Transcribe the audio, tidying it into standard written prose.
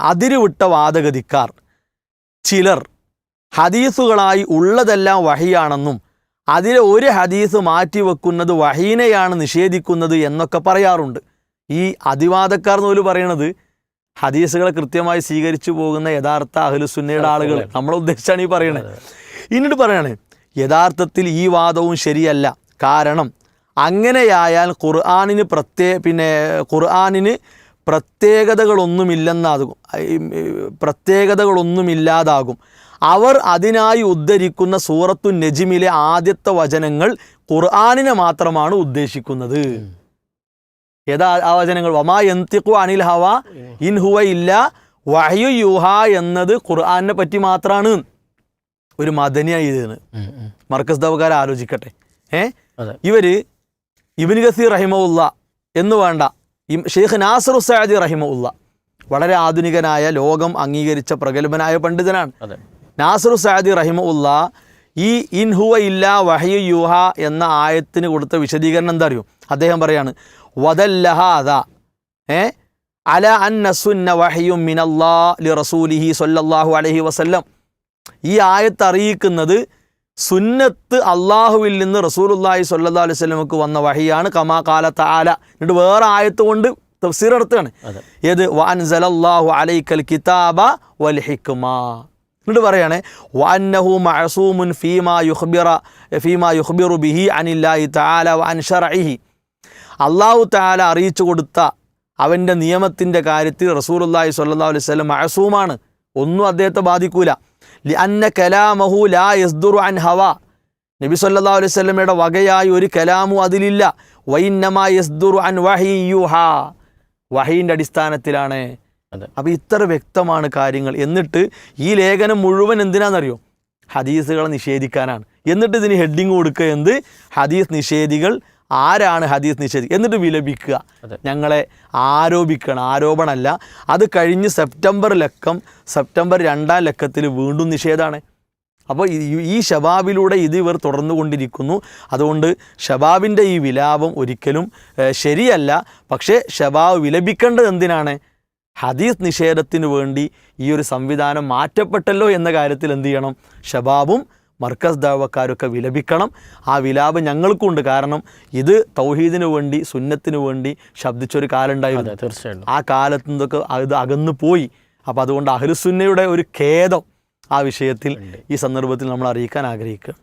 അതിരുവിട്ട വാദഗതിക്കാർ ചിലർ ഹദീസുകളായി ഉള്ളതെല്ലാം വഹിയാണെന്നും അതിലെ ഒരു ഹദീസ് മാറ്റിവെക്കുന്നത് വഹീനെയാണ് നിഷേധിക്കുന്നത് എന്നൊക്കെ പറയാറുണ്ട്. ഈ അതിവാദക്കാർ എന്ന് പോലും പറയണത് ഹദീസുകളെ കൃത്യമായി സ്വീകരിച്ചു പോകുന്ന യഥാർത്ഥ അഹ്ലുസുന്നയുടെ ആളുകൾ നമ്മളെ ഉദ്ദേശിച്ചാണ് ഈ പറയണത്. എന്നിട്ട് പറയാണ് യഥാർത്ഥത്തിൽ ഈ വാദവും ശരിയല്ല. കാരണം അങ്ങനെയായാൽ ഖുർആനിന് പ്രത്യേകതകളൊന്നുമില്ലാതാകും. അവർ അതിനായി ഉദ്ധരിക്കുന്ന സൂറത്തു നജ്മിലെ ആദ്യത്തെ വചനങ്ങൾ ഖുർആനിനെ മാത്രമാണ് ഉദ്ദേശിക്കുന്നത്. ഏതാ ആ വചനങ്ങൾ? വമാ യന്തിഖു അനിൽ ഹവ ഇൻ ഹുവ ഇല്ലാ വഹ്യു യൂഹാ എന്നത് ഖുർആനിനെ പറ്റി മാത്രമാണ്. ഒരു മദനിയായി ഇതിന് മർക്കസ് ദവക്കാർ ആലോചിക്കട്ടെ. ഇവര് ഇബ്നു കസീർ റഹിമഹുല്ല എന്ന് വേണ്ട, ഷെയ്ഖ് നാസിർ സഅദി റഹിമഹുല്ല വളരെ ആധുനികനായ ലോകം അംഗീകരിച്ച പ്രഗത്ഭനായ പണ്ഡിതനാണ്. നാസിർ സഅദി റഹിമഹുല്ല ഈ ഇൻ ഹുവ ഇല്ലാ വഹ്യു യൂഹാ എന്ന ആയത്തിന് കൊടുത്ത വിശദീകരണം എന്താ അറിയോ? അദ്ദേഹം പറയാണ് വദല്ലഹാദ അല അന്ന സുന്ന വഹ്യും മിനല്ലാഹി ലിറസൂലിഹി സ്വല്ലല്ലാഹു അലൈഹി വസല്ലം. ഈ ആയത്ത് അറിയിക്കുന്നത് സുന്നത്ത് അള്ളാഹുവിൽ നിന്ന് റസൂലുള്ളാഹി സ്വല്ലല്ലാഹു അലൈഹി വസല്ലമക്ക് വന്ന വഹിയാണ്. കമാ ഖാല തആല. എന്നിട്ട് വേറെ ആയത്ത് കൊണ്ട് തഫ്സീർ നടത്തുകയാണ്. ഏത്? വഅൻസലല്ലാഹു അലൈക്കൽ കിതാബ വൽ ഹിക്മ. എന്നിട്ട് പറയാണ് വഅന്നഹു മഅസൂമുൻ ഫീമാ യുഖ്ബിറു ബിഹി അനില്ലാഹി തആല വഅൻ ശർഇഹി. അള്ളാഹു തആല അറിയിച്ചു കൊടുത്ത അവൻ്റെ നിയമത്തിൻ്റെ കാര്യത്തിൽ റസൂലുള്ളാഹി സ്വല്ലല്ലാഹു അലൈഹി വസല്ലം മഅസൂമാണ്. ഒന്നും അദ്ദേഹത്തെ ബാധിക്കൂല. ലിഅന്ന കലാമഹു ലാ യസ്ദുറു അൻ ഹവാ. നബി സല്ലല്ലാഹു അലൈഹി വസല്ലമയുടെ വകയായി ഒരു കലാമും അതിലില്ല. വഇന്നമാ യസ്ദുറു അൻ വഹി യൂഹാ. വഹീൻ്റെ അടിസ്ഥാനത്തിലാണ്. അപ്പോൾ ഇത്ര വ്യക്തമാണ് കാര്യങ്ങൾ. എന്നിട്ട് ഈ ലേഖനം മുഴുവൻ എന്തിനാണെന്നറിയോ? ഹദീസുകളെ നിഷേധിക്കാനാണ്. എന്നിട്ട് ഇതിന് ഹെഡിങ് കൊടുക്കുക എന്ത്? ഹദീസ് നിഷേധികൾ. ആരാണ് ഹദീസ് നിഷേധി? എന്നിട്ട് വിലപിക്കുക, ഞങ്ങളെ ആരോപിക്കണം. ആരോപണമല്ല, അത് കഴിഞ്ഞ് സെപ്റ്റംബർ 2 ലക്കത്തിൽ വീണ്ടും നിഷേധമാണ്. അപ്പോൾ ഈ ഷബാബിലൂടെ ഇത് ഇവർ തുടർന്നു കൊണ്ടിരിക്കുന്നു. അതുകൊണ്ട് ഷബാബിൻ്റെ ഈ വിലാപം ഒരിക്കലും ശരിയല്ല. പക്ഷേ ഷബാബ് വിലപിക്കേണ്ടത് എന്തിനാണ്? ഹദീസ് നിഷേധത്തിന് വേണ്ടി ഈ ഒരു സംവിധാനം മാറ്റപ്പെട്ടല്ലോ എന്ന കാര്യത്തിൽ എന്ത് ചെയ്യണം? ഷബാബും മർക്കസ് ദഅവക്കാരൊക്കെ വിലപിക്കണം. ആ വിലാപം ഞങ്ങൾക്കുണ്ട്. കാരണം ഇത് തൗഹീദിന് വേണ്ടി, സുന്നത്തിന് വേണ്ടി ശബ്ദിച്ചൊരു കാലം ഉണ്ടായിരുന്നു. തീർച്ചയായിട്ടും ആ കാലത്ത് നിന്നൊക്കെ അത് അകന്നു പോയി. അപ്പോൾ അതുകൊണ്ട് അഹ്ലുസുന്നയുടെ ഒരു ഖേദം ആ വിഷയത്തിൽ ഈ സന്ദർഭത്തിൽ നമ്മൾ അറിയിക്കാൻ ആഗ്രഹിക്കുക.